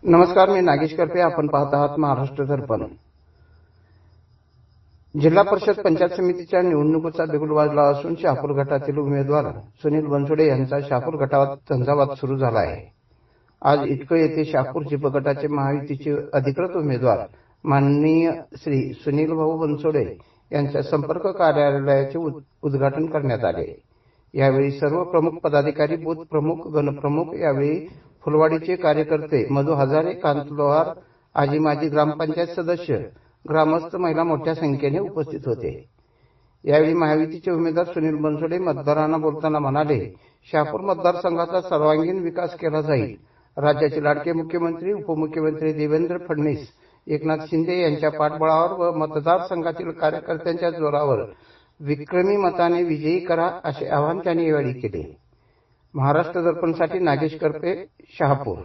नमस्कार, मी नागेश करपे. आपण पाहत आहात महाराष्ट्र दर्पण. जिल्हा परिषद पंचायत समितीच्या निवडणुकीचा बिगुल वाजला असून शहापूर गटातील उमेदवार सुनील बनसोडे यांचा शहापूर गटात झंझावात सुरू झाला आहे. आज इटकळ येथे शहापूर जिप गटाचे महायुतीचे अधिकृत उमेदवार माननीय श्री सुनील भाऊ बनसोडे यांच्या संपर्क कार्यालयाचे उद्घाटन करण्यात आले. यावेळी सर्व प्रमुख पदाधिकारी, बूथ प्रमुख, गणप्रमुख, यावेळी फुलवाडीचे कार्यकर्ते, मधु हजारे, कांत लोहार, आजी माजी ग्रामपंचायत सदस्य, ग्रामस्थ, महिला मोठ्या संख्येने उपस्थित होते. यावेळी महायुतीचे उमेदवार सुनील बनसोडे मतदारांना बोलताना म्हणाले, शहापूर मतदारसंघाचा सर्वांगीण विकास केला जाईल. राज्याचे लाडके मुख्यमंत्री, उपमुख्यमंत्री देवेंद्र फडणवीस, एकनाथ शिंदे यांच्या पाठबळावर व मतदारसंघातील कार्यकर्त्यांच्या जोरावर विक्रमी मताने विजयी करा, असे आवाहन त्यांनी यावेळी केले. महाराष्ट्र दर्पणसाठी नागेश करपे, शहापूर.